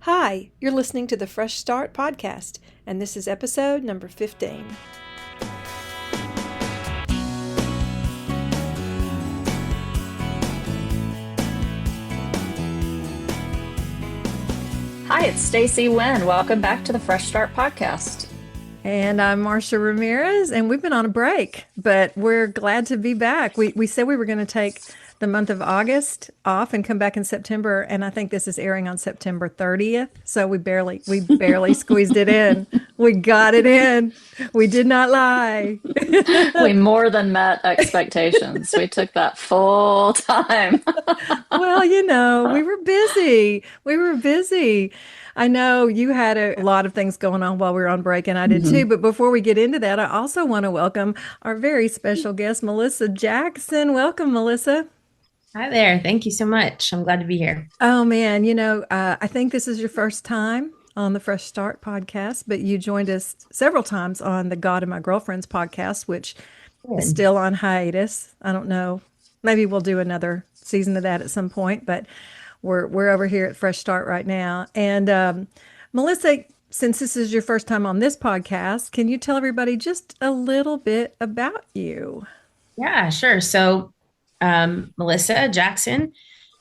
Hi, you're listening to the Fresh Start podcast, and this is episode number 15. Hi, it's Stacey Wynn. Welcome back to the Fresh Start podcast. And I'm Marcia Ramirez, and we've been on a break, but we're glad to be back. We said we were going to take the month of August off and come back in September, and I think this is airing on September 30th, so we barely squeezed it in. We got it in. We did not lie. We more than met expectations. We took that full time. Well, we were busy. I know you had a lot of things going on while we were on break, and I did too. But before we get into that, I also want to welcome our very special guest, Melissa Jackson. Welcome, Melissa. Hi there. Thank you so much. I'm glad to be here. Oh, man. I think this is your first time on the Fresh Start podcast, but you joined us several times on the God and My Girlfriends podcast, which is still on hiatus. I don't know. Maybe we'll do another season of that at some point, but we're over here at Fresh Start right now. And Melissa, since this is your first time on this podcast, can you tell everybody just a little bit about you? Yeah, sure. So, Melissa Jackson,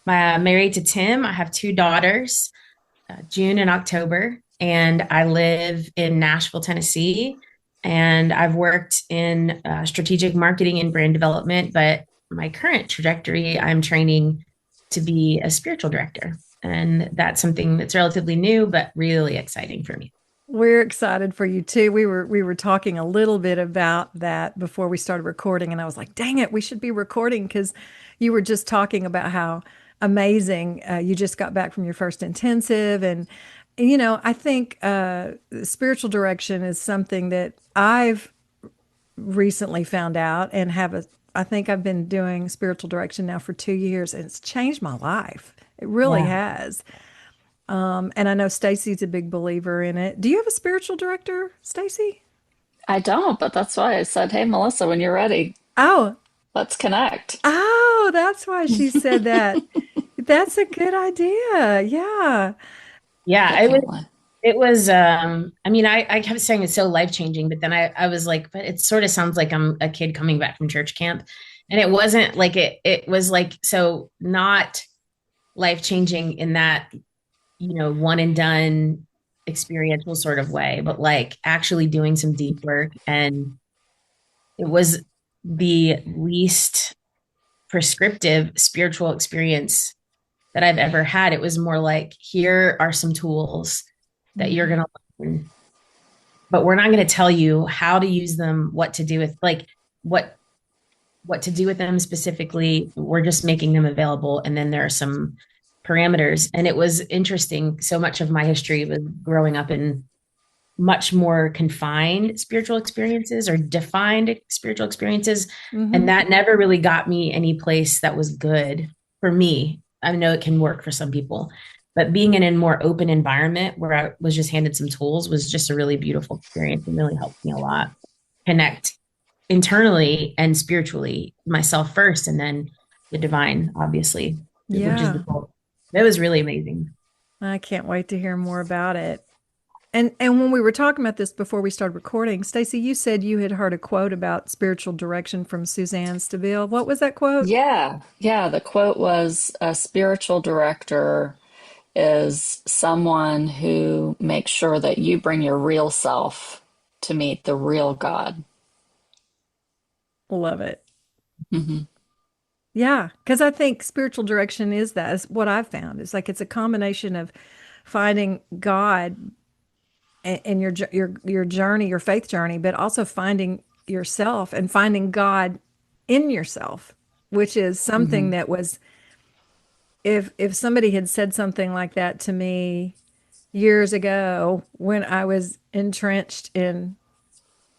married to Tim. I have two daughters, June and October, and I live in Nashville, Tennessee. And I've worked in strategic marketing and brand development, but my current trajectory, I'm training to be a spiritual director. And that's something that's relatively new, but really exciting for me. We're excited for you too. We were talking a little bit about that before we started recording, and I was like, dang it, we should be recording, because you were just talking about how amazing you just got back from your first intensive. And I think spiritual direction is something that I've recently found out and I think I've been doing spiritual direction now for 2 years, and it's changed my life. It really has. And I know Stacey's a big believer in it. Do you have a spiritual director, Stacey? I don't, but that's why I said, hey, Melissa, when you're ready, Oh, let's connect. that's why she said that. That's a good idea. Yeah. Yeah, Definitely. it was, I kept saying it's so life-changing, but then I was like, but it sort of sounds like I'm a kid coming back from church camp. And it wasn't like it was like, so not life-changing in that, one and done experiential sort of way, but like actually doing some deep work. And it was the least prescriptive spiritual experience that I've ever had. It was more like, here are some tools that you're going to learn, but we're not going to tell you how to use them, what to do with, like what to do with them specifically. We're just making them available. And then there are some parameters. And it was interesting. So much of my history was growing up in much more confined spiritual experiences or defined spiritual experiences. And that never really got me any place that was good for me. I know it can work for some people, but being in a more open environment where I was just handed some tools was just a really beautiful experience and really helped me a lot connect internally and spiritually, myself first, and then the divine, obviously, which is the goal. It was really amazing. I can't wait to hear more about it. And when we were talking about this before we started recording, Stacey, you said you had heard a quote about spiritual direction from Suzanne Stabile. What was that quote? Yeah. The quote was, a spiritual director is someone who makes sure that you bring your real self to meet the real God. Love it. Yeah, because I think spiritual direction is what I've found. It's like it's a combination of finding God in your journey, your faith journey, but also finding yourself and finding God in yourself, which is something that was, if somebody had said something like that to me years ago when I was entrenched in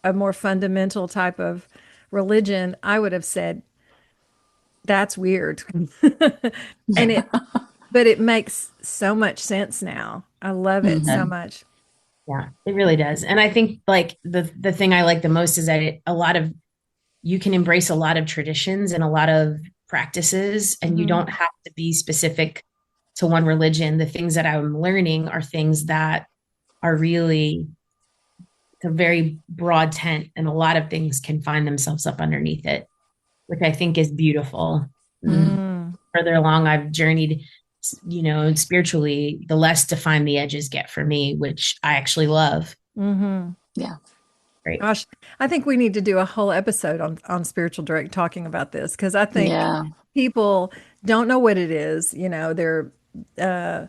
a more fundamental type of religion, I would have said, that's weird. But it makes so much sense now. I love it so much. Yeah, it really does. And I think like the thing I like the most is that you can embrace a lot of traditions and a lot of practices, and you don't have to be specific to one religion. The things that I'm learning are things that are really a very broad tent, and a lot of things can find themselves up underneath it, which I think is beautiful. And Mm. further along I've journeyed, spiritually, the less defined the edges get for me, which I actually love. Mm-hmm. Yeah. Right. Gosh, I think we need to do a whole episode on spiritual direct talking about this because I think Yeah. people don't know what it is. Uh,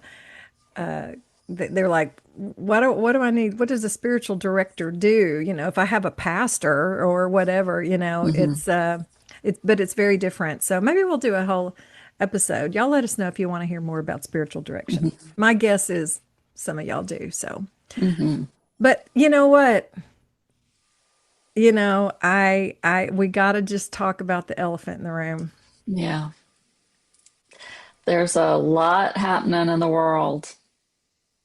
uh, they're like, what do I need? What does a spiritual director do? If I have a pastor or whatever, Hmm. but it's very different. So maybe we'll do a whole episode. Y'all let us know if you want to hear more about spiritual direction. Hmm. My guess is some of y'all do. So, Hmm. but you know what? We got to just talk about the elephant in the room. Yeah. There's a lot happening in the world,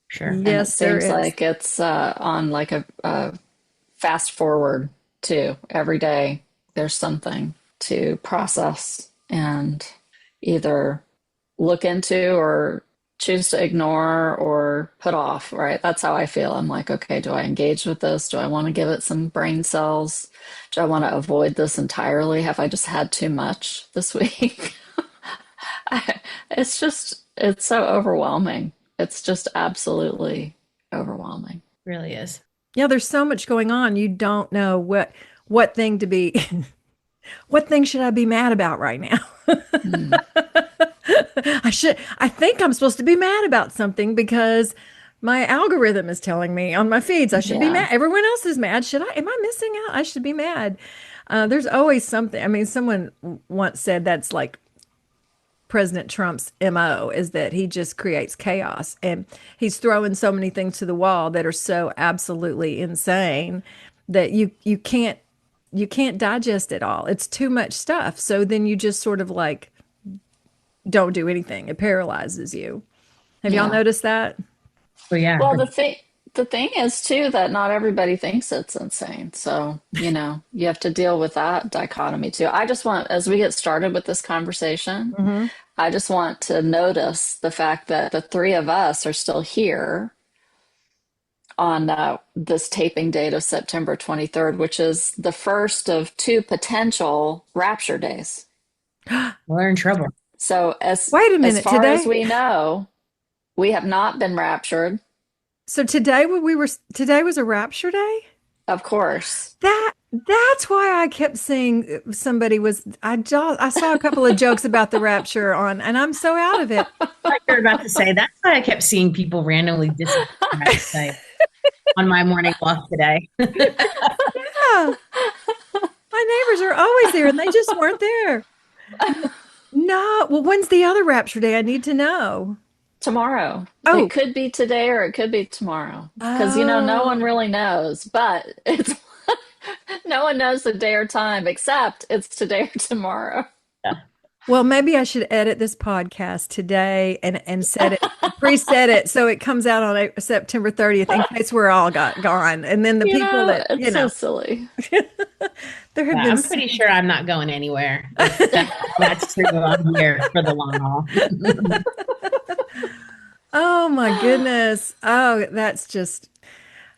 Sure. and it Yes, there seems is. like it's on like a fast forward too. Every day there's something to process and either look into or choose to ignore or put off, right? That's how I feel. I'm like, okay, do I engage with this? Do I want to give it some brain cells? Do I want to avoid this entirely? Have I just had too much this week? It's so overwhelming. It's just absolutely overwhelming. Really is. Yeah, there's so much going on. You don't know what thing to be what thing should I be mad about right now? Mm, I think I'm supposed to be mad about something because my algorithm is telling me on my feeds I should be yeah. mad. Everyone else is mad. Am I missing out? I should be mad. There's always something. I mean, someone once said that's like President Trump's MO is that he just creates chaos and he's throwing so many things to the wall that are so absolutely insane that you can't digest it all. It's too much stuff. So then you just sort of like don't do anything. It paralyzes you. Have y'all Yeah. noticed that? So yeah. Well, the thing is too that not everybody thinks it's insane. So, you have to deal with that dichotomy too. I just want, as we get started with this conversation, Hmm. I just want to notice the fact that the three of us are still here on this taping date of September 23rd, which is the first of two potential rapture days. We're in trouble. So as Wait a as minute. far as Today, we know, we have not been raptured, so today when we were today was a rapture day? of course. That's why I kept seeing somebody was I saw a couple of jokes about the rapture on and I'm so out of it. Like you're about to say, that's why I kept seeing people randomly disappear on my morning walk today. Yeah. My neighbors are always there and they just weren't there. No. Well, when's the other rapture day? I need to know. Tomorrow. It Oh. could be today or it could be tomorrow. Because, no one Oh. really knows, but it's no one knows the day or time except it's today or tomorrow. Well, maybe I should edit this podcast today and set it, preset it so it comes out on September 30th in case we're all got gone. And then the people that, It's so silly. there have Yeah, been, I'm pretty sure I'm not going anywhere. That's true. I'm here for the long haul. oh my goodness. Oh, that's just,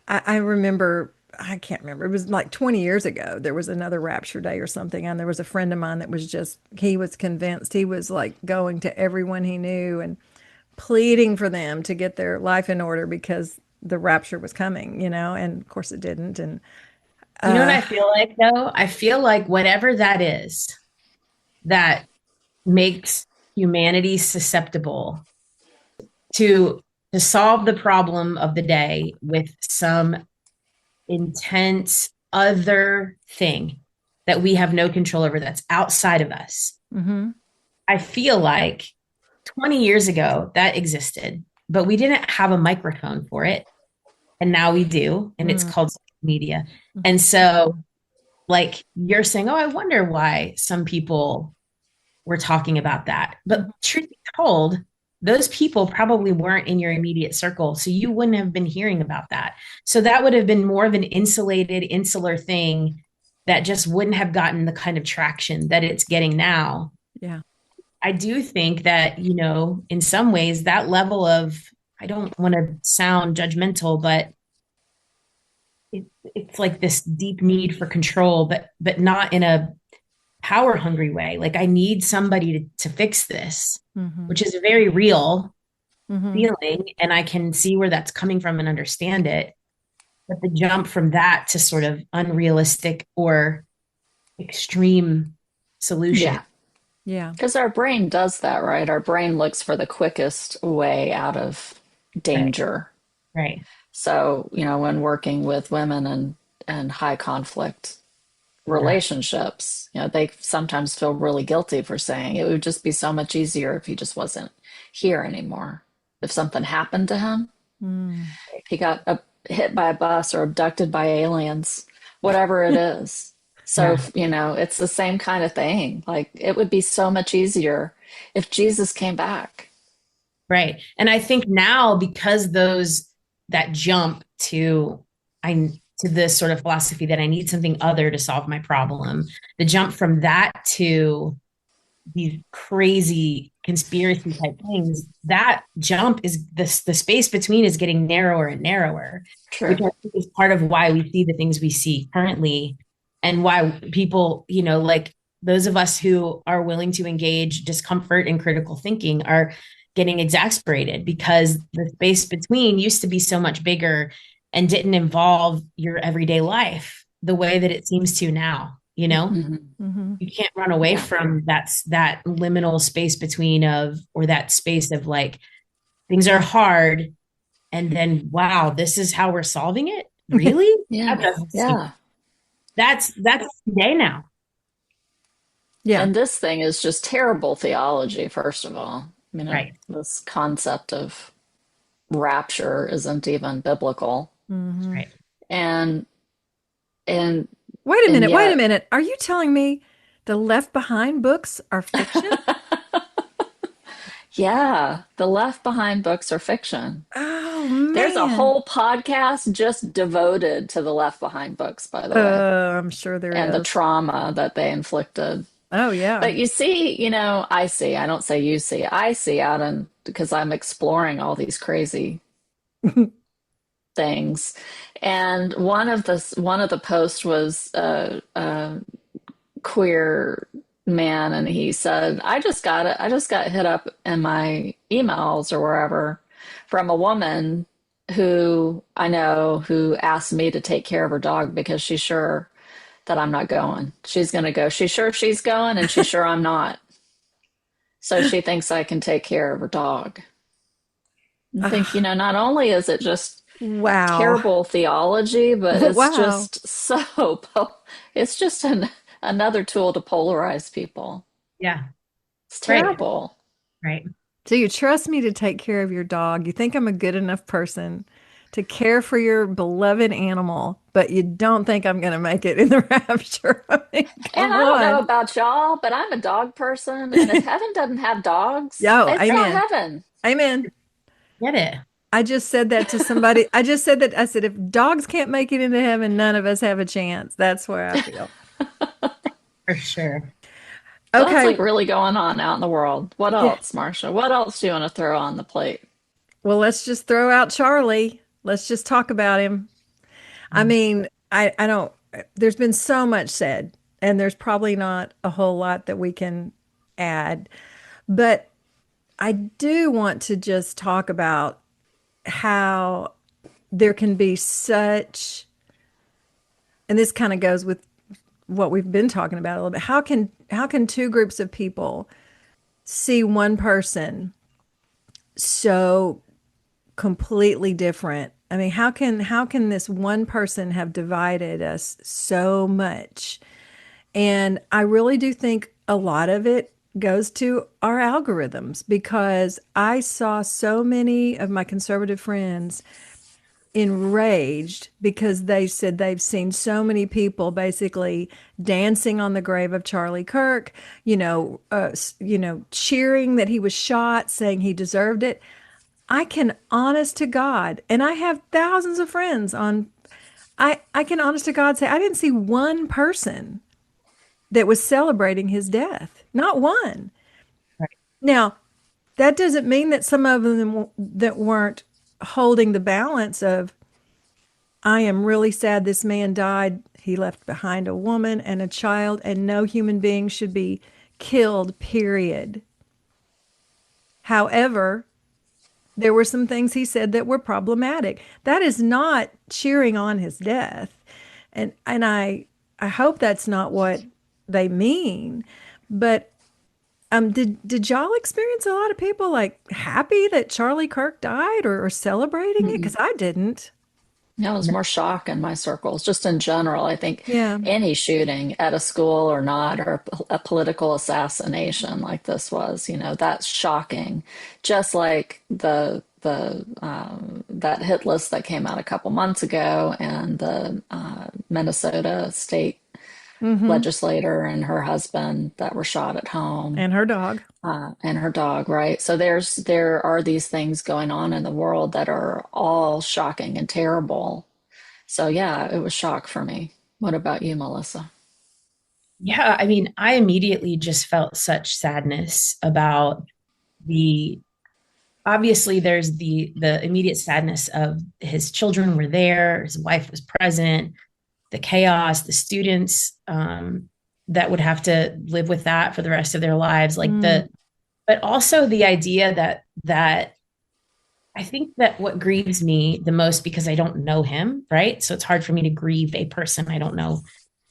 I remember, I can't remember. It was like 20 years ago. There was another rapture day or something. And there was a friend of mine that was just, he was convinced he was like going to everyone he knew and pleading for them to get their life in order because the rapture was coming, and of course it didn't. And You know what I feel like though? I feel like whatever that is that makes humanity susceptible to to solve the problem of the day with some intense other thing that we have no control over that's outside of us. mhm. I feel like 20 years ago that existed, but we didn't have a microphone for it. And now we do. And it's Mm. called social media. And so, like, you're saying, oh, I wonder why some people were talking about that. But truth be told, those people probably weren't in your immediate circle. So you wouldn't have been hearing about that. So that would have been more of an insular thing that just wouldn't have gotten the kind of traction that it's getting now Yeah. I do think that, in some ways, that level of, I don't want to sound judgmental, but it's like this deep need for control, but not in a power hungry way. Like I need somebody to fix this, Mm-hmm. which is a very real Mm-hmm. feeling. And I can see where that's coming from and understand it. But the jump from that to sort of unrealistic or extreme solution. Yeah. Yeah. Because our brain does that, right? Our brain looks for the quickest way out of Right. danger. Right. So, when working with women and high conflict Yeah. relationships, they sometimes feel really guilty for saying it would just be so much easier if he just wasn't here anymore. If something happened to him, Mm. if he got hit by a bus or abducted by aliens, whatever it is. So, Yeah. it's the same kind of thing. Like it would be so much easier if Jesus came back. Right. And I think now because that jump to this sort of philosophy that I need something other to solve my problem, the jump from that to these crazy conspiracy type things, that jump is the space between is getting narrower and narrower, which True. I think is part of why we see the things we see currently and why people, like those of us who are willing to engage discomfort and critical thinking are getting exasperated because the space between used to be so much bigger and didn't involve your everyday life the way that it seems to now, Hmm. Mm-hmm. you can't run away Yeah. from that liminal space between or that space of like things are hard and then wow, this is how we're solving it, really? That Yeah. doesn't seem Yeah. that's today now. Yeah. And this thing is just terrible theology, first of all. Right. This concept of rapture isn't even biblical. Mm-hmm. Right. And and Wait a and minute. Wait a yet minute. Are you telling me the Left Behind books are fiction? yeah, the Left Behind books are fiction. Oh There's a man. whole podcast just devoted to the Left Behind books, by the way, I'm sure there and the is. trauma that they inflicted. Oh yeah. But you see, I don't say you see, I see out in because I'm exploring all these crazy things. And one of the posts was a queer man, and he said, "I just got it. I just got hit up in my emails or wherever from a woman who I know who asked me to take care of her dog because she's sure that I'm not going. She's going to go. She's sure she's going, and she's sure I'm not. So she thinks I can take care of her dog." I think, Ah, not only is it just wow. terrible theology, but it's Wow. just it's just another tool to polarize people. Yeah. It's Right. terrible. Right. So you trust me to take care of your dog. You think I'm a good enough person to care for your beloved animal, but you don't think I'm going to make it in the rapture. I mean, And come I don't know on. about y'all, but I'm a dog person, and if heaven doesn't have dogs, Yo, it's not amen. heaven. Amen. Get it. I just said that to somebody. I just said that. I said, if dogs can't make it into heaven, none of us have a chance. That's where I feel. For sure. So that's Okay. like really going on out in the world. What Yeah. else, Marcia? What else do you want to throw on the plate? Well, let's just throw out Charlie. Let's just talk about him. I mean, I don't, there's been so much said, and there's probably not a whole lot that we can add. But I do want to just talk about how there can be such, and this kind of goes with what we've been talking about a little bit. How can two groups of people see one person so completely different? I mean, how can this one person have divided us so much? And I really do think a lot of it goes to our algorithms because I saw so many of my conservative friends enraged because they said they've seen so many people basically dancing on the grave of Charlie Kirk, cheering that he was shot, saying he deserved it. I can honest to God, and I have thousands of friends on I can honest to God say I didn't see one person that was celebrating his death. Not one. Now, that doesn't mean that some of them that weren't holding the balance of, I am really sad this man died. He left behind a woman and a child, and no human being should be killed, period. However, there were some things he said that were problematic. That is not cheering on his death. And I hope that's not what they mean. But did y'all experience a lot of people like happy that Charlie Kirk died, or celebrating it? Mm-mm. Because I didn't. No, it was more shock in my circles, just in general. I think Yeah. any shooting at a school or not, or a political assassination like this was, that's shocking. Just like the that hit list that came out a couple months ago, and the Minnesota state Mm-hmm. legislator and her husband that were shot at home, And her dog. and her dog, right? So there are these things going on in the world that are all shocking and terrible. So yeah, it was shock for me. What about you, Melissa? Yeah, I mean, I immediately just felt such sadness about the obviously there's the immediate sadness of his children were there, his wife was present, the chaos, the students that would have to live with that for the rest of their lives, Mm, but also the idea that I think that what grieves me the most, because I don't know him, right? So it's hard for me to grieve a person I don't know.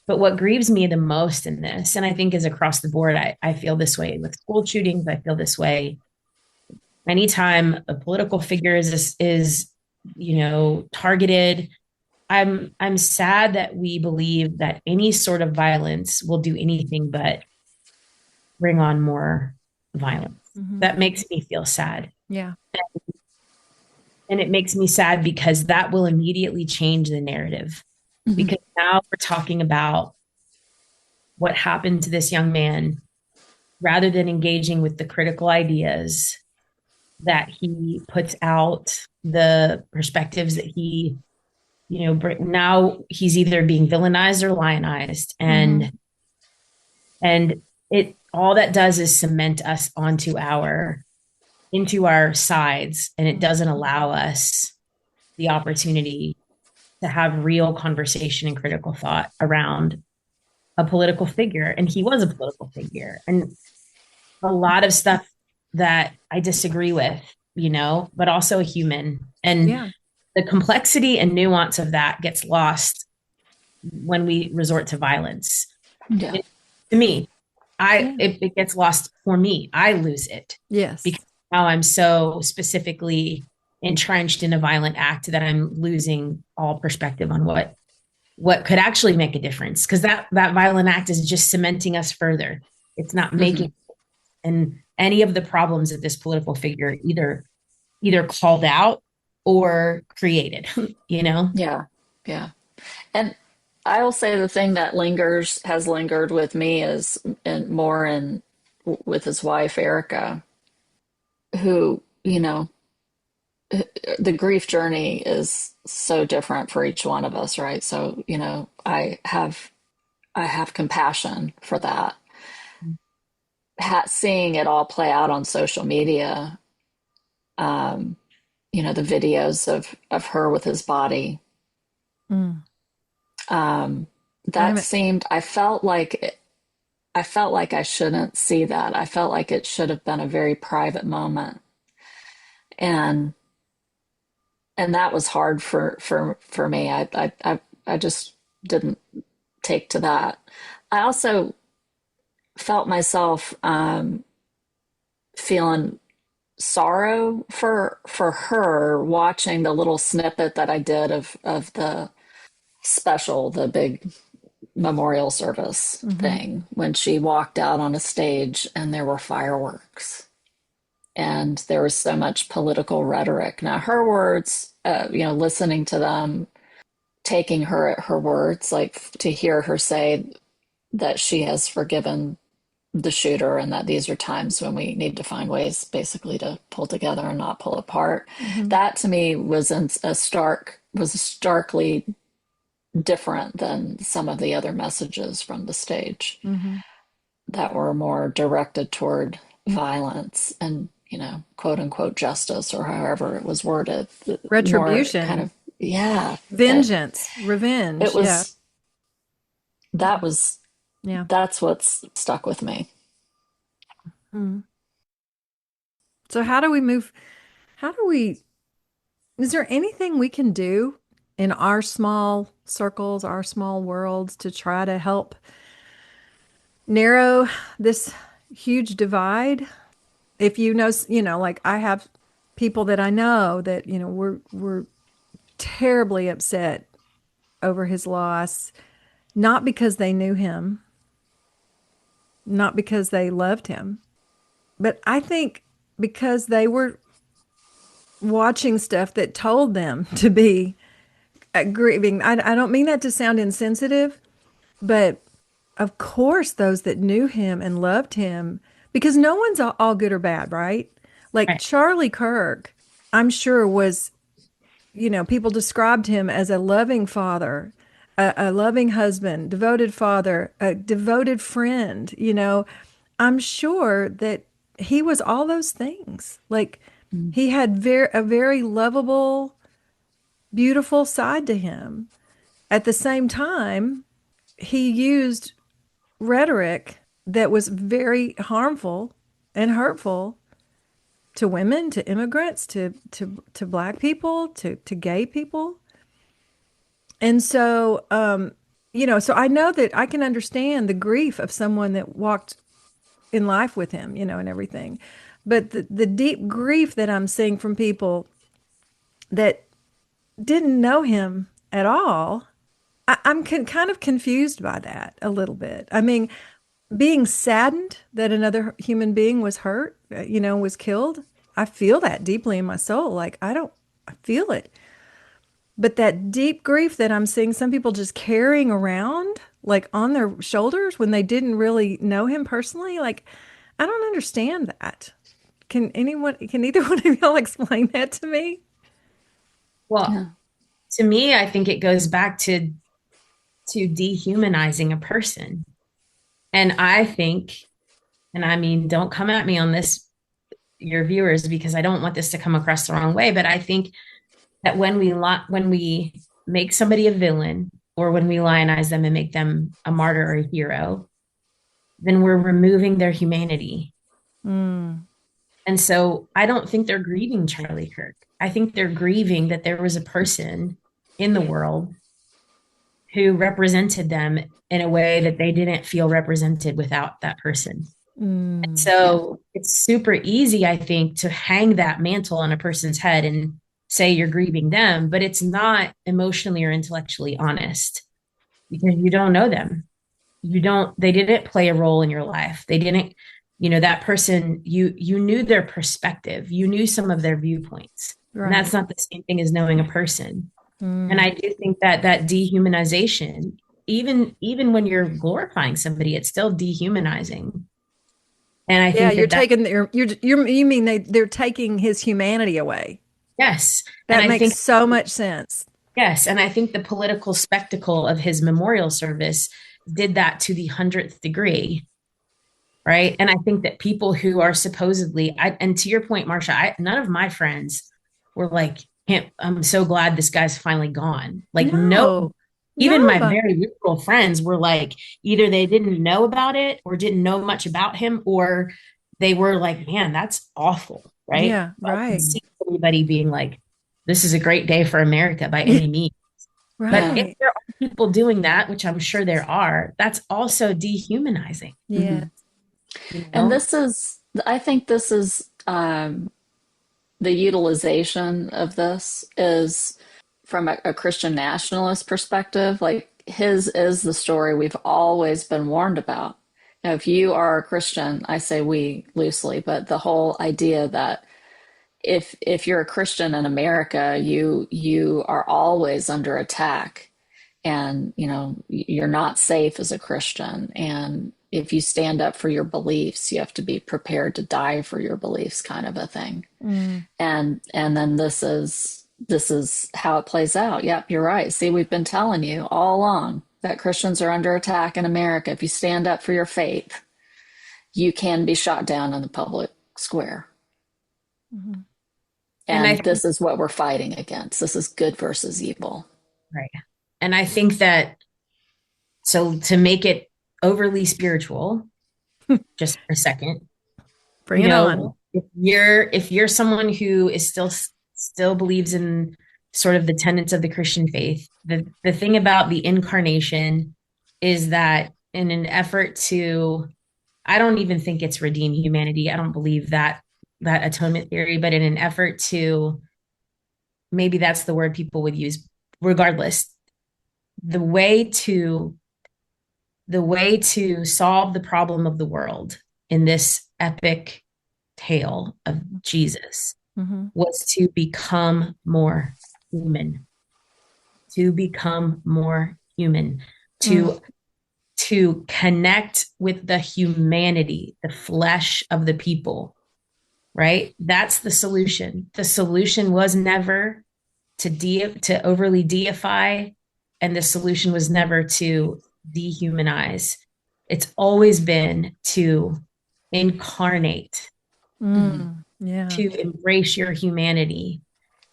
But what grieves me the most in this, and I think is across the board, I feel this way with school shootings. I feel this way anytime a political figure is targeted. I'm sad that we believe that any sort of violence will do anything but bring on more violence. hmm. That makes me feel sad. Yeah. And it makes me sad because that will immediately change the narrative. Hmm. Because now we're talking about what happened to this young man rather than engaging with the critical ideas that he puts out, the perspectives that now he's either being villainized or lionized. Hmm. And it all that does is cement us into our sides, and it doesn't allow us the opportunity to have real conversation and critical thought around a political figure. And he was a political figure, and a lot of stuff that I disagree with, but also a human. And Yeah. the complexity and nuance of that gets lost when we resort to violence. Yeah. To me, Yeah. it gets lost for me. I lose it Yes. because now I'm so specifically entrenched in a violent act that I'm losing all perspective on what could actually make a difference. Because that violent act is just cementing us further. It's not Hmm. making, and any of the problems that this political figure either called out or created, you know? Yeah. Yeah. And I'll say the thing that has lingered with me is with his wife, Erica, who, the grief journey is so different for each one of us, right? So, I have compassion for that. Seeing it all play out on social media, um, the videos of her with his body, Mm. um, I that haven't. seemed, I felt like I shouldn't see that. I felt like it should have been a very private moment. And and that was hard for me. I just didn't take to that. I also felt myself feeling sorrow for her, watching the little snippet that I did of the special, the big memorial service Hmm. thing, when she walked out on a stage and there were fireworks and there was so much political rhetoric. Now her words, listening to them, taking her at her words, like to hear her say that she has forgiven the shooter and that these are times when we need to find ways basically to pull together and not pull apart. Hmm. That to me was starkly different than some of the other messages from the stage Hmm. that were more directed toward, violence and, quote unquote justice, or however it was worded, more kind Retribution, of, yeah, vengeance, it revenge. Yeah. was, that was, Yeah. that's what's stuck with me. Mm. So how do we move? How do we, is there anything we can do in our small circles, our small worlds to try to help narrow this huge divide? If you know, like I have people that I know that, we're terribly upset over his loss, not because they knew him, not because they loved him, but I think because they were watching stuff that told them to be grieving. I don't mean that to sound insensitive, but of course, those that knew him and loved him, because no one's all good or bad, right? Like Right. Charlie Kirk, I'm sure was, people described him as a loving father, a loving husband, devoted father, a devoted friend. I'm sure that he was all those things. Like Mm. he had a very lovable, beautiful side to him. At the same time, he used rhetoric that was very harmful and hurtful to women, to immigrants, to black people, to gay people. And so, so I know that I can understand the grief of someone that walked in life with him, and everything. But the deep grief that I'm seeing from people that didn't know him at all, I'm kind of confused by that a little bit. I mean, being saddened that another human being was hurt, was killed. I feel that deeply in my soul. Like, I feel it. But that deep grief that I'm seeing some people just carrying around, like on their shoulders when they didn't really know him personally, like, I don't understand that. Can either one of y'all explain that to me? Well, Yeah. to me, I think it goes back to dehumanizing a person. And I think, and I mean, don't come at me on this, your viewers, because I don't want this to come across the wrong way. But I think that when we make somebody a villain, or when we lionize them and make them a martyr or a hero, then we're removing their humanity. Mm, And so I don't think they're grieving Charlie Kirk. I think they're grieving that there was a person in the world who represented them in a way that they didn't feel represented without that person. mm. Yeah. So it's super easy, I think, to hang that mantle on a person's head and say you're grieving them, but it's not emotionally or intellectually honest because you don't know them. They didn't play a role in your life. They didn't, that person, you knew their perspective, you knew some of their viewpoints. And that's Right. not the same thing as knowing a person. And Mm. I do think that that dehumanization, even when you're glorifying somebody, it's still dehumanizing. And I Yeah, think you're that taking you mean they're taking his humanity away. yes. And That I makes think so much sense. yes, and I think the political spectacle of his memorial service did that to the 100th degree, right? And I think that people who are supposedly, and to your point, Marcia, none of my friends were like, I'm so glad this guy's finally gone. Like, no, No, even my no, very liberal friends were like, either they didn't know about it or didn't know much about him, or they were like, man, that's awful, right? yeah, I can right. see anybody being like, this is a great day for America by Yeah, any means. But Yeah. if right. there are people doing that, which I'm sure there are, that's also dehumanizing, Yeah. Hmm. you And know? I think this is the utilization of this is from a Christian nationalist perspective. Like his is the story we've always been warned about. Now, if you are a Christian, I say we loosely, but the whole idea that if you're a Christian in America, you are always under attack, and you're not safe as a Christian. And if you stand up for your beliefs, you have to be prepared to die for your beliefs, kind of a thing. Mm. And then this is how it plays out. Yep, you're right. See, we've been telling you all along that Christians are under attack in America. If you stand up for your faith, you can be shot down in the public square. Mm-hmm. And I And think, this is what we're fighting against. This is good versus evil. right. And I think that, so to make it overly spiritual, just for a second, Bring it on. if you're someone who is still believes in sort of the tenets of the Christian faith, the thing about the incarnation is that in an effort to, I don't even think it's redeem humanity. I don't believe that atonement theory, but in an effort to, maybe that's the word people would use. Regardless, the way to the way to solve the problem of the world in this epic tale of Jesus Mm-hmm. was to become more human, to become more human, Mm. to to connect with the humanity, the flesh of the people, right? That's the solution. The solution was never to overly deify, and the solution was never to dehumanize. It's always been to incarnate, Mhm. Yeah. to embrace your humanity.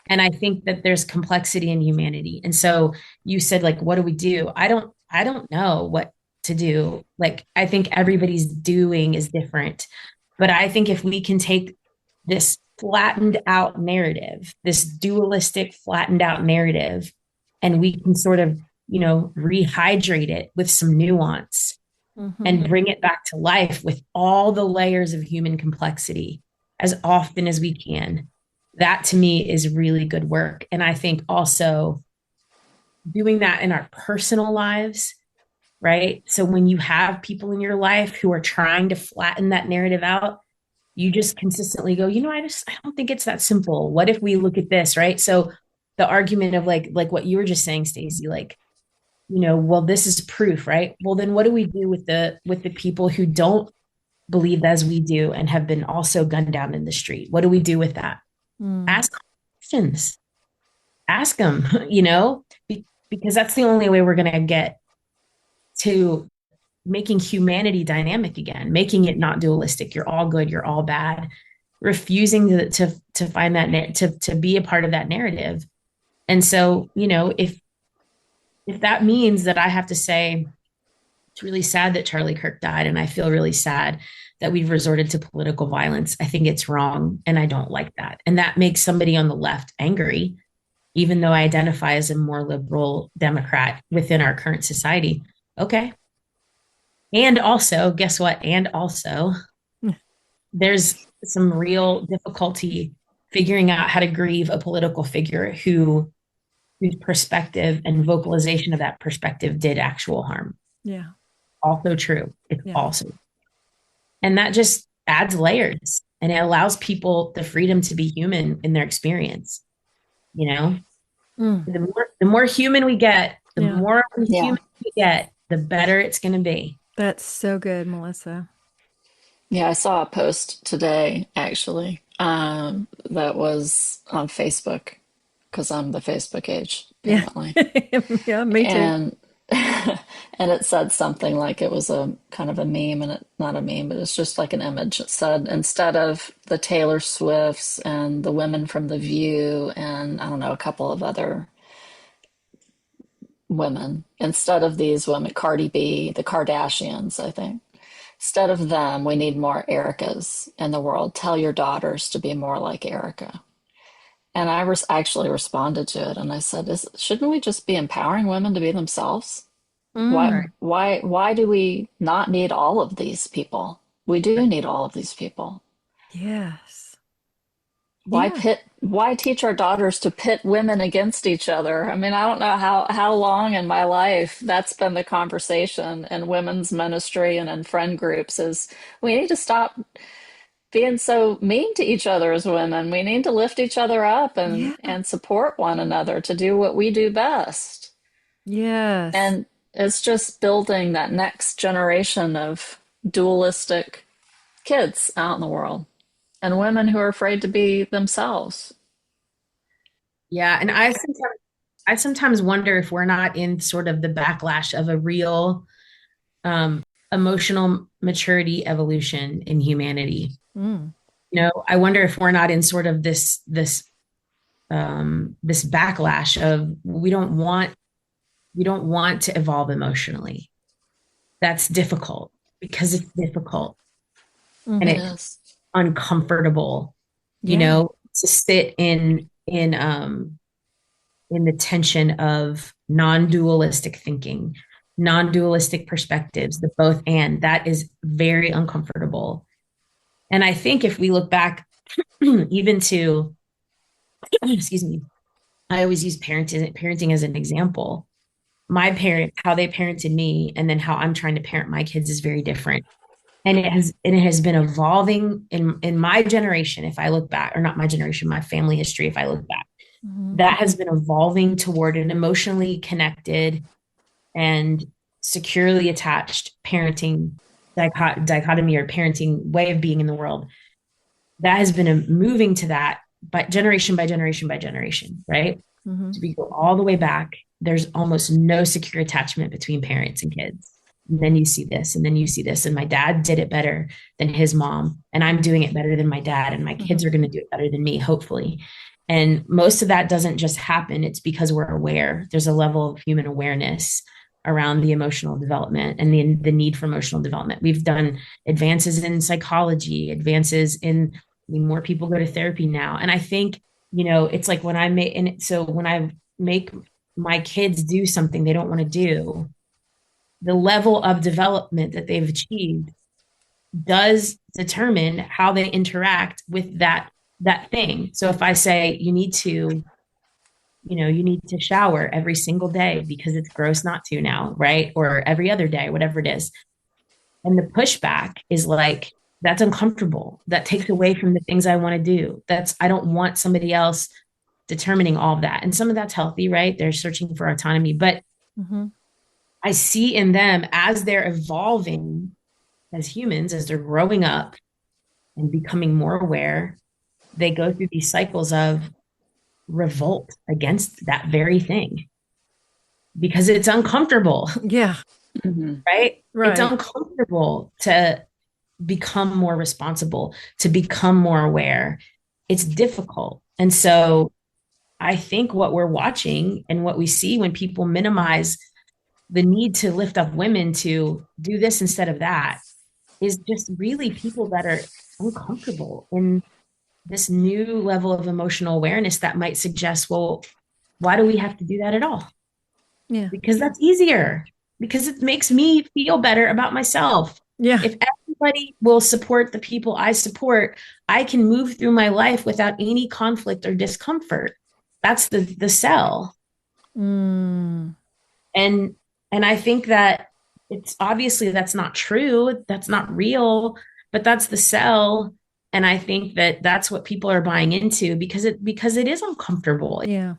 And I think that there's complexity in humanity. And so you said, like, what do we do? I don't know what to do. Like, I think everybody's doing is different. But I think if we can take this flattened out narrative, this dualistic flattened out narrative, and we can sort of, rehydrate it with some nuance Mm-hmm. and bring it back to life with all the layers of human complexity as often as we can. That to me is really good work. And I think also doing that in our personal lives, right? So when you have people in your life who are trying to flatten that narrative out, you just consistently go, I don't think it's that simple. What if we look at this, right? So the argument of like what you were just saying, Stacey, like, well, this is proof, right? Well, then what do we do with the people who don't believe as we do and have been also gunned down in the street? What do we do with that? Mm. Ask questions. Ask them, because that's the only way we're going to get to making humanity dynamic again, making it not dualistic. You're all good, you're all bad. Refusing to find that to be a part of that narrative. And so, if that means that I have to say it's really sad that Charlie Kirk died, and I feel really sad that we've resorted to political violence, I think it's wrong, and I don't like that. And that makes somebody on the left angry, even though I identify as a more liberal Democrat within our current society. Okay. And also, guess what? And also, there's some real difficulty figuring out how to grieve a political figure whose perspective and vocalization of that perspective did actual harm. Yeah. Also true. It's Yeah. also, and that just adds layers, and it allows people the freedom to be human in their experience. You know, Mm. the more human we get, the Yeah. more Yeah. human we get, the better it's going to be. That's so good, Melissa. Yeah, I saw a post today actually that was on Facebook because I'm the Facebook age Yeah. apparently. Yeah, me too. And and it said something like it was a kind of a meme and it not a meme, but it's just like an image. It said instead of the Taylor Swifts and the women from The View and I don't know, a couple of other women, instead of these women, Cardi B, the Kardashians, I think. Instead of them, we need more Ericas in the world. Tell your daughters to be more like Erica. And I actually responded to it and I said, shouldn't we just be empowering women to be themselves? Why, Mm. Right. why do we not need all of these people? We do need all of these people. Yes. Yeah. Why teach our daughters to pit women against each other? I mean, I don't know how long in my life that's been the conversation in women's ministry and in friend groups is we need to stop being so mean to each other as women. We need to lift each other up Yeah. and support one another to do what we do best. Yes. And it's just building that next generation of dualistic kids out in the world and women who are afraid to be themselves. Yeah. And I sometimes wonder if we're not in sort of the backlash of a real emotional maturity evolution in humanity. Mm. I wonder if we're not in sort of this backlash of we don't want to evolve emotionally. That's difficult because it's difficult and Mm-hmm. It it's is. uncomfortable, Yeah. to sit in the tension of non-dualistic thinking, non-dualistic perspectives, the both and that is very uncomfortable. And I think if we look back even to excuse me, I always use parenting as an example. My parent, how they parented me, and then how I'm trying to parent my kids is very different. And it has been evolving in my generation, if I look back, or not my generation, my family history, if I look back, Mm-hmm. that has been evolving toward an emotionally connected and securely attached parenting dichotomy or parenting way of being in the world. That has been moving to that, but generation by generation by generation, right? Mm-hmm. So we go all the way back. There's almost no secure attachment between parents and kids. And then you see this, and then you see this. And my dad did it better than his mom, and I'm doing it better than my dad, and my Mm-hmm. kids are going to do it better than me, hopefully. And most of that doesn't just happen, it's because we're aware. There's a level of human awareness around the emotional development and the need for emotional development. We've done advances in psychology, advances in, I mean, more people go to therapy now. And I think, it's like when I make my kids do something they don't want to do, the level of development that they've achieved does determine how they interact with that thing. So if I say you need to shower every single day because it's gross not to now, right? Or every other day, whatever it is. And the pushback is like, that's uncomfortable. That takes away from the things I want to do. I don't want somebody else determining all of that. And some of that's healthy, right? They're searching for autonomy. But Mm-hmm. I see in them as they're evolving as humans, as they're growing up and becoming more aware, they go through these cycles of revolt against that very thing because it's uncomfortable, Yeah. Mm-hmm. right? It's Right. uncomfortable to become more responsible, to become more aware. It's difficult. And so I think what we're watching and what we see when people minimize the need to lift up women to do this instead of that is just really people that are uncomfortable in this new level of emotional awareness that might suggest, well, why do we have to do that at all? Yeah. Because that's easier, because it makes me feel better about myself. Yeah. If everybody will support the people I support, I can move through my life without any conflict or discomfort. That's the cell. Mm. And I think that it's obviously that's not true, that's not real, but that's the sell. And I think that that's what people are buying into because it is uncomfortable. Yeah.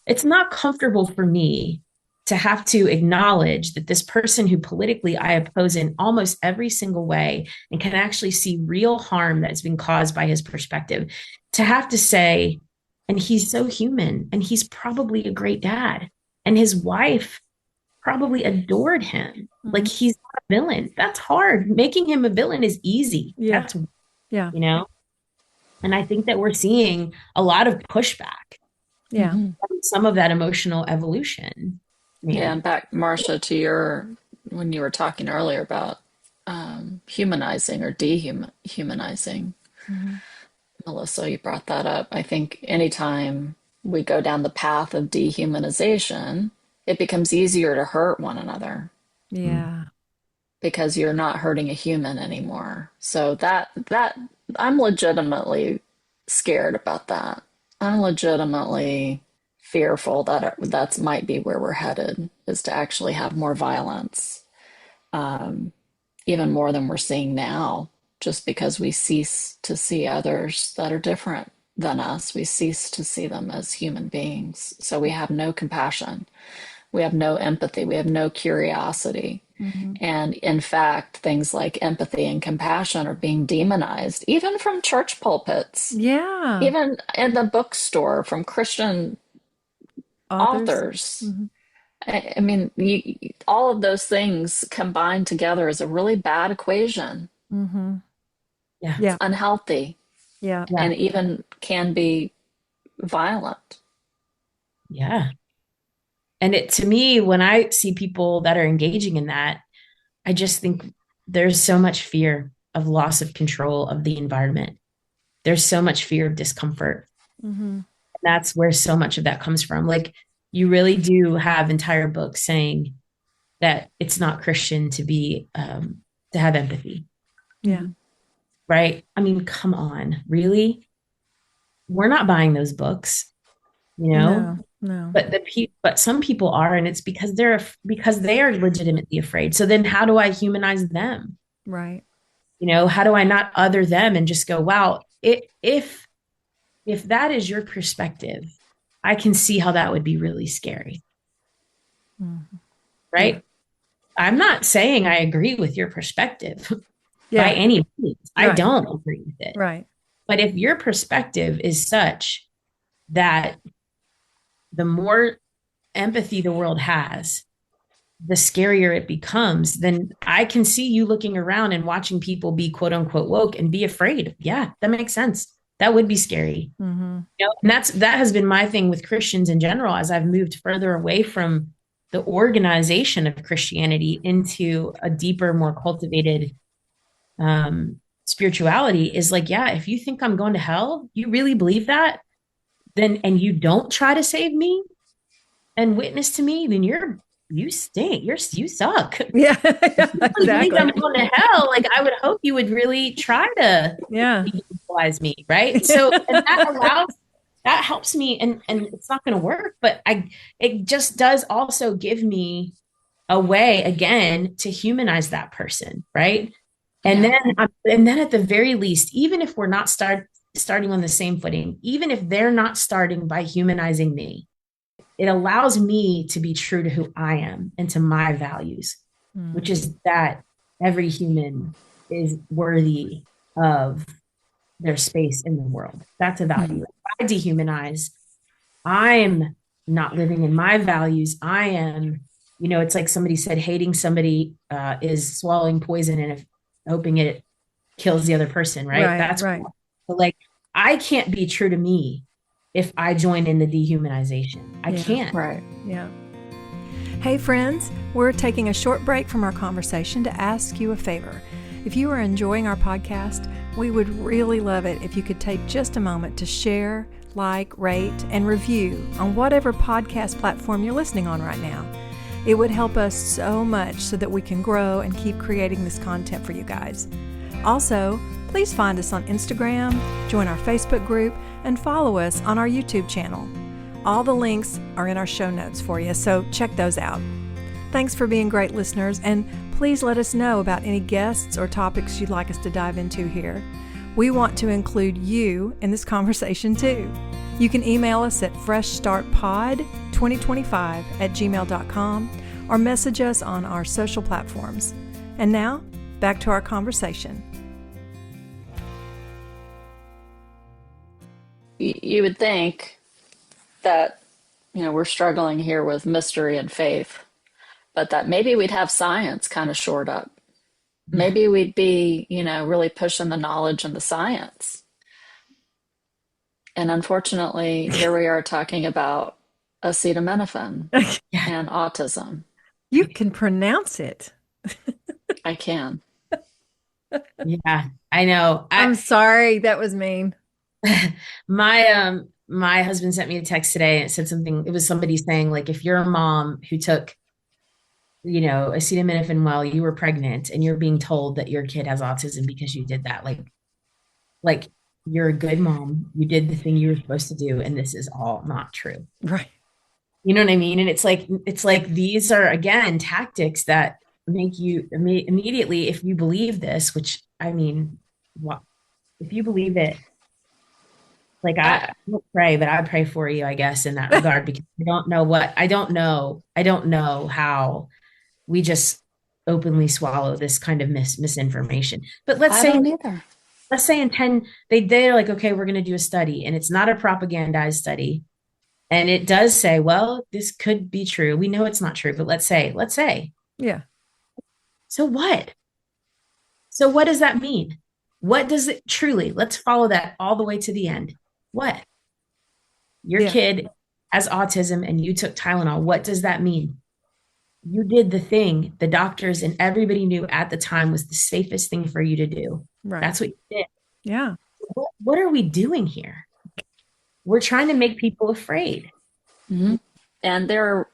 It's not comfortable for me to have to acknowledge that this person who politically I oppose in almost every single way and can actually see real harm that's been caused by his perspective, to have to say, and he's so human, and he's probably a great dad, and his wife probably adored him. Mm-hmm. Like, he's not a villain. That's hard. Making him a villain is easy. Yeah. That's, Yeah. you know, and I think that we're seeing a lot of pushback Yeah. Mm-hmm. on some of that emotional evolution. Yeah, Man. and back, Marcia, to when you were talking earlier about humanizing or dehumanizing. Mm-hmm. Melissa, you brought that up. I think anytime we go down the path of dehumanization, it becomes easier to hurt one another Yeah. because you're not hurting a human anymore. So that I'm legitimately scared about that. I'm legitimately fearful that that's might be where we're headed, is to actually have more violence, even more than we're seeing now, just because we cease to see others that are different than us. We cease to see them as human beings. So we have no compassion. We have no empathy. We have no curiosity. Mm-hmm. And in fact, things like empathy and compassion are being demonized, even from church pulpits, Yeah. even in the bookstore from Christian Authors. authors. Mm-hmm. I mean, all of those things combined together is a really bad equation. Mm-hmm. Yeah. It's Yeah. unhealthy Yeah. Yeah. and even can be violent. Yeah. And it, to me, when I see people that are engaging in that, I just think there's so much fear of loss of control of the environment. There's so much fear of discomfort. Mm-hmm. That's where so much of that comes from. Like, you really do have entire books saying that it's not Christian to have empathy, Yeah. Mhm. right? I mean, come on, really? We're not buying those books, you know? No, no. But some people are, and it's because they are legitimately afraid. So then how do I humanize them? Right. How do I not other them and just go, wow, if that is your perspective, I can see how that would be really scary, Mm-hmm. Yeah. right? I'm not saying I agree with your perspective by Yeah. any means. I Right. don't agree with it. Right. But if your perspective is such that the more empathy the world has, the scarier it becomes, then I can see you looking around and watching people be quote unquote woke and be afraid. Yeah, that makes sense. That would be scary. Mm-hmm. And that has been my thing with Christians in general as I've moved further away from the organization of Christianity into a deeper, more cultivated spirituality is like, yeah, if you think I'm going to hell, you really believe that, then and you don't try to save me and witness to me, then you stink. You suck. Yeah. Yeah, Really believe I'm exactly. going to hell. Like, I would hope you would really try to Yeah. equalize me, right? So, and that helps me, and it's not going to work, but it just does also give me a way again to humanize that person, right? And Yeah. then at the very least, even if we're not starting on the same footing, even if they're not starting by humanizing me, it allows me to be true to who I am and to my values, which Mm. is that every human is worthy of their space in the world. That's a Mhm. value. If I dehumanize, I'm not living in my values. I am, it's like somebody said, hating somebody is swallowing poison and if, hoping it kills the other person, right? Right. That's Right. so like I can't be true to me if I join in the dehumanization. I Yeah. can't. Right. Yeah. Hey, friends, we're taking a short break from our conversation to ask you a favor. If you are enjoying our podcast, we would really love it if you could take just a moment to share, like, rate, and review on whatever podcast platform you're listening on right now. It would help us so much so that we can grow and keep creating this content for you guys. Also, please find us on Instagram, join our Facebook group, and follow us on our YouTube channel. All the links are in our show notes for you, so check those out. Thanks for being great listeners, and please let us know about any guests or topics you'd like us to dive into here. We want to include you in this conversation too. You can email us at freshstartpod2025@gmail.com or message us on our social platforms. And now, back to our conversation. You would think that, we're struggling here with mystery and faith, but that maybe we'd have science kind of shored up. Maybe we'd be, really pushing the knowledge and the science. And unfortunately, here we are talking about acetaminophen Yeah. and autism. You can pronounce it. I can. Yeah, I know. I'm sorry, that was mean. My husband sent me a text today and it said something, it was somebody saying like if you're a mom who took acetaminophen while you were pregnant and you're being told that your kid has autism because you did that, like you're a good mom, you did the thing you were supposed to do, and this is all not true. Right. You know what I mean? And it's like these are again tactics that make you immediately, if you believe this, which I mean, what if you believe it? Like I, I don't pray, but I pray for you, I guess, in that regard, because I don't know how we just openly swallow this kind of misinformation. But I don't either. let's say in 10, they're like, okay, we're going to do a study and it's not a propagandized study. And it does say, well, this could be true. We know it's not true, but let's say. Yeah. So what? So what does that mean? What does it truly? Let's follow that all the way to the end. What? Your Yeah. kid has autism and you took Tylenol. What does that mean? You did the thing the doctors and everybody knew at the time was the safest thing for you to do. Right. That's what you did. Yeah. What are we doing here? We're trying to make people afraid. Hmm. And there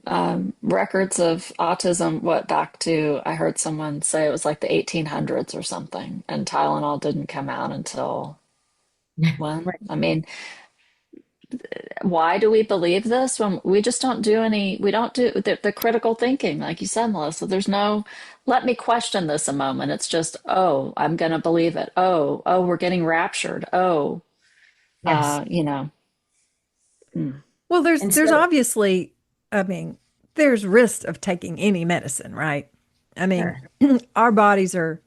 are records of autism, what back to, I heard someone say it was like the 1800s or something, and Tylenol didn't come out until when? Right. I mean, why do we believe this when we just don't do any, we don't do the critical thinking, like you said, Melissa. There's no, let me question this a moment. It's just, oh, I'm going to believe it. Oh, we're getting raptured. Oh, Yes. you know. Mm. Well, And there's so, obviously, I mean, there's risk of taking any medicine, right? I mean, sure. our bodies are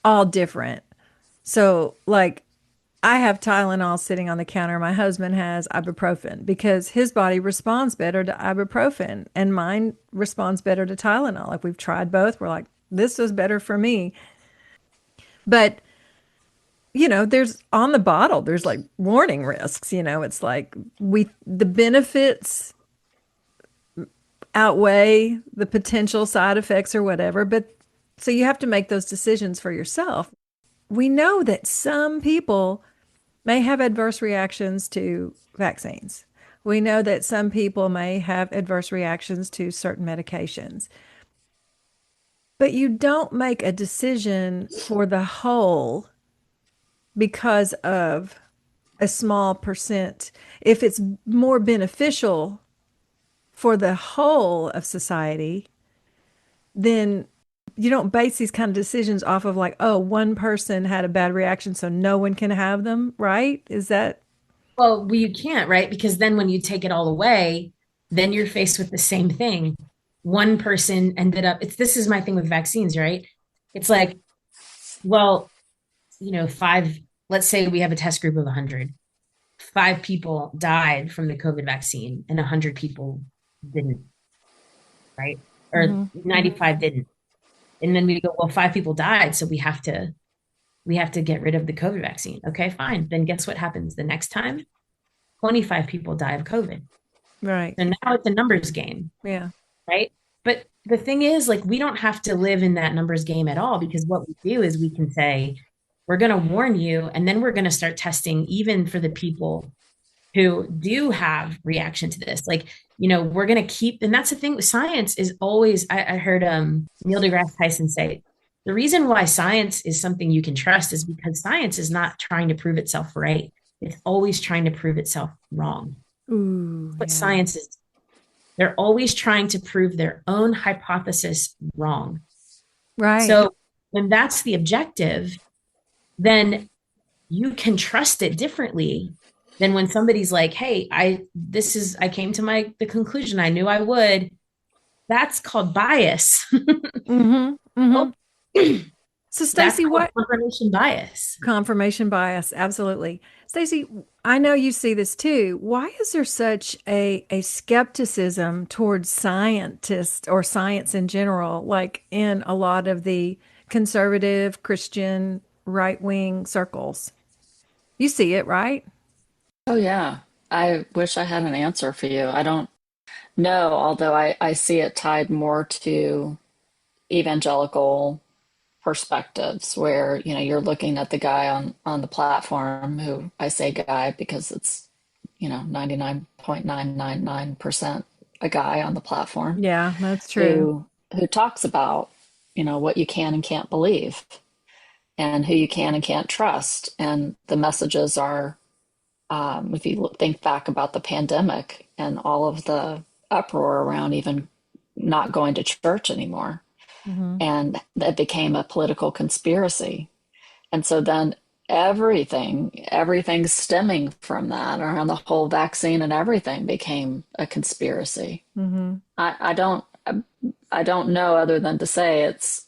all different. So, like, I have Tylenol sitting on the counter. My husband has ibuprofen because his body responds better to ibuprofen and mine responds better to Tylenol. Like, we've tried both. We're like, this is better for me. But, there's on the bottle, there's like warning risks. It's like the benefits outweigh the potential side effects or whatever. But so you have to make those decisions for yourself. We know that some people may have adverse reactions to vaccines. We know that some people may have adverse reactions to certain medications. But you don't make a decision for the whole because of a small percent. If it's more beneficial for the whole of society, then you don't base these kind of decisions off of like, oh, one person had a bad reaction, so no one can have them, right? Is that Well, you can't, right? Because then when you take it all away, then you're faced with the same thing. One person ended up, this is my thing with vaccines, right? It's like, well, five, let's say we have a test group of 100. Five people died from the COVID vaccine and 100 people didn't, right? Or mm-hmm, mm-hmm. 95 didn't. And then we go, well, five people died, so we have to get rid of the COVID vaccine. Okay, fine. Then guess what happens the next time? 25 people die of COVID. Right. So now it's a numbers game, Yeah. right? But the thing is, like, we don't have to live in that numbers game at all, because what we do is we can say, we're going to warn you, and then we're going to start testing even for the people who do have reaction to this. Like, we're going to keep, and that's the thing with science is always, I heard Neil deGrasse Tyson say, the reason why science is something you can trust is because science is not trying to prove itself right. It's always trying to prove itself wrong. Ooh, What yeah. science is, they're always trying to prove their own hypothesis wrong. Right. So when that's the objective, then you can trust it differently than when somebody's like, hey, I came to the conclusion I knew I would. That's called bias. Mm-hmm. Mm-hmm. Oh, So, that's Stacey, called what confirmation bias. confirmation bias? Absolutely. Stacey, I know you see this too. Why is there such a skepticism towards scientists or science in general, like in a lot of the conservative Christian right wing circles? You see it, right? Oh, yeah. I wish I had an answer for you. I don't know, although I see it tied more to evangelical perspectives where, you're looking at the guy on the platform, who I say guy because it's, 99.999% a guy on the platform, Yeah, that's true. who talks about, what you can and can't believe and who you can and can't trust. And the messages are, if you think back about the pandemic and all of the uproar around even not going to church anymore, Hmm. and that became a political conspiracy. And so then everything stemming from that around the whole vaccine and everything became a conspiracy. Hmm. I don't know other than to say it's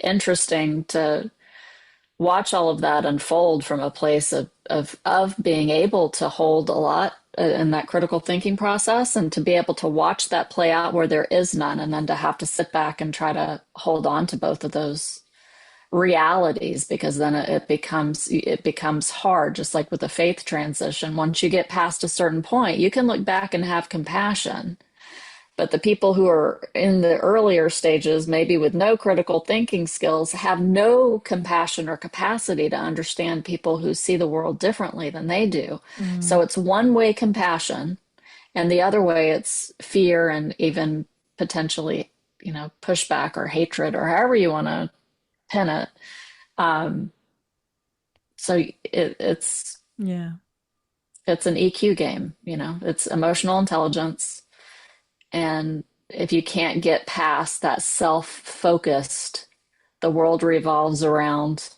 interesting to watch all of that unfold from a place of being able to hold a lot in that critical thinking process, and to be able to watch that play out where there is none, and then to have to sit back and try to hold on to both of those realities, because then it becomes hard, just like with the faith transition. Once you get past a certain point, you can look back and have compassion. But the people who are in the earlier stages, maybe with no critical thinking skills, have no compassion or capacity to understand people who see the world differently than they do. So it's one way compassion, and the other way it's fear and even potentially, pushback or hatred or however you want to pin it. Um, so Yeah. it's an EQ game, it's emotional intelligence. And if you can't get past that self-focused, the world revolves around,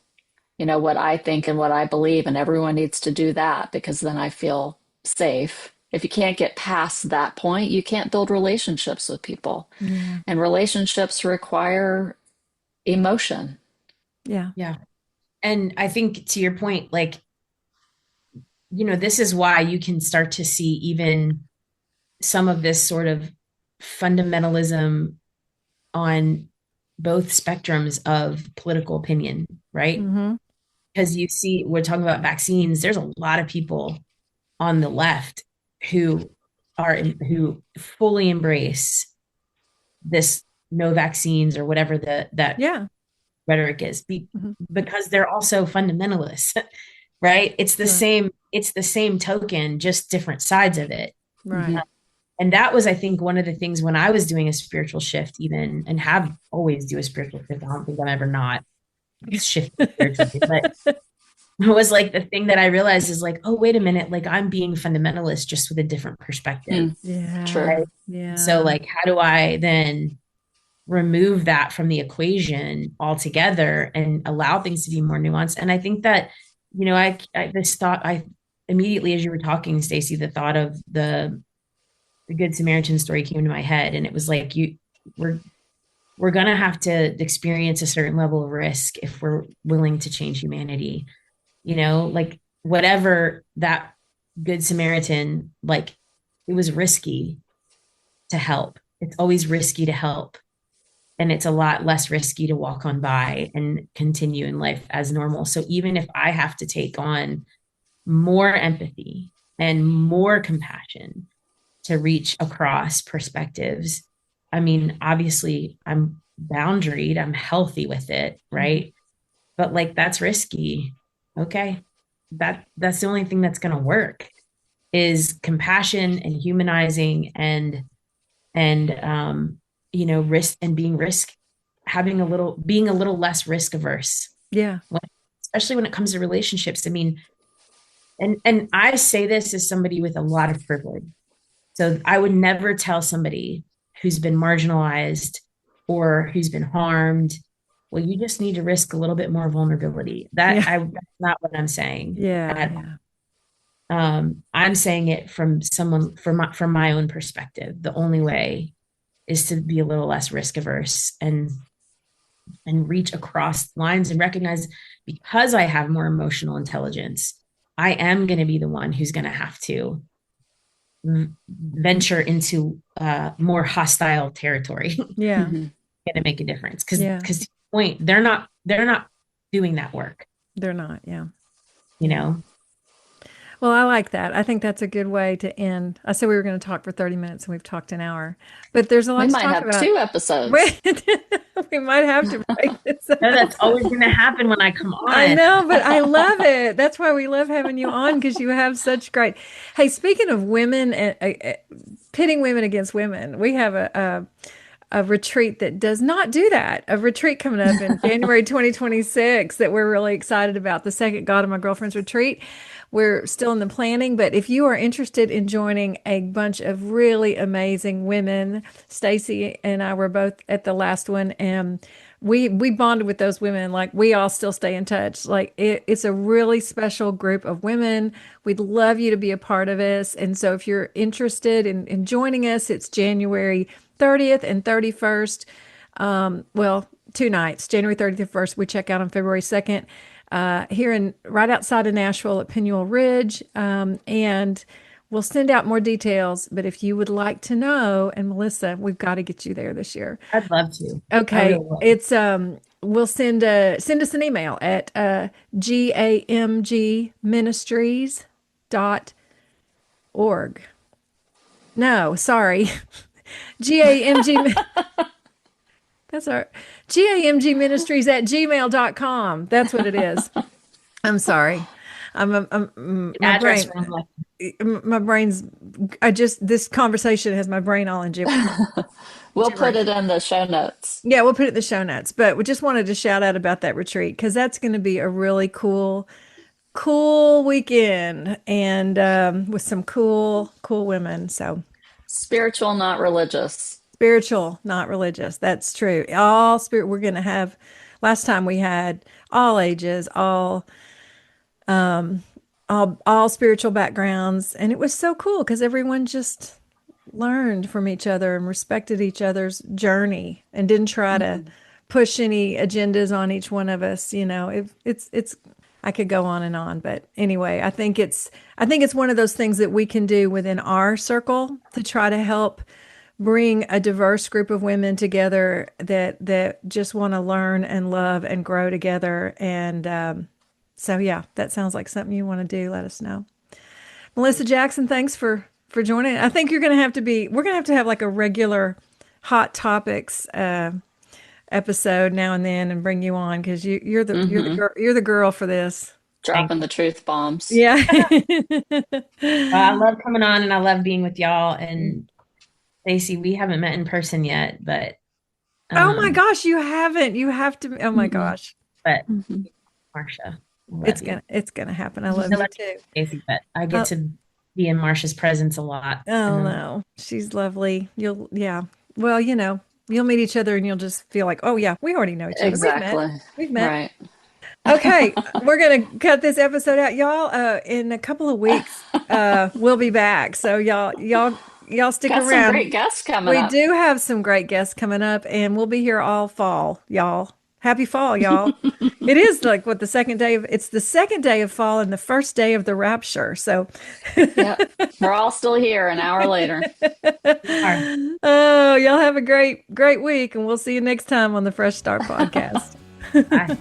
what I think and what I believe, and everyone needs to do that because then I feel safe. If you can't get past that point, you can't build relationships with people. Yeah. And relationships require emotion. Yeah. Yeah. And I think to your point, like, this is why you can start to see even some of this sort of fundamentalism on both spectrums of political opinion, right? Mm-hmm. Because you see, we're talking about vaccines. There's a lot of people on the left who fully embrace this no vaccines or whatever that Yeah. rhetoric is, Mm-hmm. because they're also fundamentalists, right? It's the Sure. same token, just different sides of it. Right. And that was, I think, one of the things when I was doing a spiritual shift, even, and have always do a spiritual shift. I don't think I'm ever not shifting spiritually, but it was like the thing that I realized is like, oh, wait a minute, like I'm being fundamentalist just with a different perspective. Yeah. True. Right? Yeah. So like, how do I then remove that from the equation altogether and allow things to be more nuanced? And I think that, I immediately, as you were talking, Stacey, the thought of the Good Samaritan story came to my head, and it was like, we're gonna have to experience a certain level of risk if we're willing to change humanity. Like whatever that Good Samaritan, like, it was risky to help. It's always risky to help. And it's a lot less risky to walk on by and continue in life as normal. So even if I have to take on more empathy and more compassion to reach across perspectives, I mean, obviously I'm boundaried, I'm healthy with it, right? But like, that's risky. Okay. That's the only thing that's going to work is compassion and humanizing and risk, and being a little less risk averse. Yeah. Especially when it comes to relationships. I mean, and I say this as somebody with a lot of privilege. So I would never tell somebody who's been marginalized or who's been harmed, well, you just need to risk a little bit more vulnerability. That's not what I'm saying. Yeah. I'm saying it from my own perspective. The only way is to be a little less risk averse and reach across lines and recognize, because I have more emotional intelligence, I am going to be the one who's going to have to venture into more hostile territory. Yeah. Going to make a difference, because Yeah. to the point, they're not doing that work. They're not. Yeah. Well, I like that. I think that's a good way to end. I said we were going to talk for 30 minutes and we've talked an hour, but there's a lot We to might talk have about. 2 episodes. We might have to break this up. No, that's always going to happen when I come on. I know, but I love it. That's why we love having you on, because you have such great. Hey, speaking of women and pitting women against women, we have a retreat that does not do that. A retreat coming up in January 2026 that we're really excited about. The second God of My Girlfriend's retreat. We're still in the planning, but if you are interested in joining a bunch of really amazing women, Stacey and I were both at the last one, and we bonded with those women. Like, we all still stay in touch. Like, it's a really special group of women. We'd love you to be a part of us. And so if you're interested in joining us, it's January 30th and 31st. Well, 2 nights, January 30th and 1st. We check out on February 2nd. Here right outside of Nashville at Pinuel Ridge. And we'll send out more details. But if you would like to know, and Melissa, we've got to get you there this year. I'd love to. I Okay, really would. it's we'll send us an email at gamgministries.org. No, sorry. GAMG. That's our GAMG Ministries at gmail.com. That's what it is. I'm sorry. My Address brain, from like, my brain's, this conversation has my brain all in We'll put gibberish. it in the show notes. Yeah, we'll put it in the show notes. But we just wanted to shout out about that retreat because that's going to be a really cool weekend and with some cool women. So Spiritual, not religious. spiritual, not religious. That's true. All spirit. We're going to have. Last time we had all ages, all spiritual backgrounds, and it was so cool because everyone just learned from each other and respected each other's journey and didn't try to push any agendas on each one of us. It's I could go on and on, but anyway, I think it's one of those things that we can do within our circle to try to help bring a diverse group of women together that just want to learn and love and grow together. And so, yeah, that sounds like something you want to do. Let us know. Melissa Jackson, thanks for joining. I think we're gonna have to have like a regular hot topics episode now and then and bring you on because you're the girl for this. Dropping the truth bombs. Yeah. I love coming on and I love being with y'all. And Stacey, we haven't met in person yet, but Oh my gosh, you haven't. You have to. Oh my gosh. but Mhm. Marcia, I love you. It's gonna happen. I love I you love too. Stacey, but I get to be in Marcia's presence a lot. Oh no, she's lovely. Yeah. Well, you'll meet each other and you'll just feel like, oh yeah, we already know each other. Exactly. We've met. Right. Okay, we're gonna cut this episode out, y'all. In a couple of weeks, we'll be back. So y'all stick Got some around. great guests coming We up. do have some great guests coming up, and we'll be here all fall, y'all. Happy fall, y'all. It is like it's the second day of fall and the first day of the rapture. So, Yep. We're all still here an hour later. oh, y'all have a great week, and we'll see you next time on the Fresh Start podcast. Bye.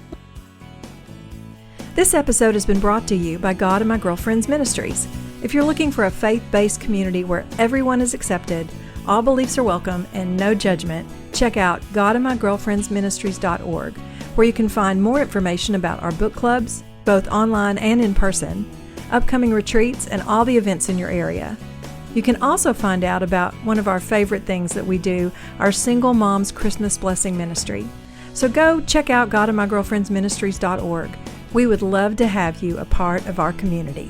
This episode has been brought to you by God and My Girlfriends Ministries. If you're looking for a faith-based community where everyone is accepted, all beliefs are welcome, and no judgment, check out godandmygirlfriendsministries.org, where you can find more information about our book clubs, both online and in person, upcoming retreats, and all the events in your area. You can also find out about one of our favorite things that we do, our Single Moms Christmas Blessing Ministry. So go check out godandmygirlfriendsministries.org. We would love to have you a part of our community.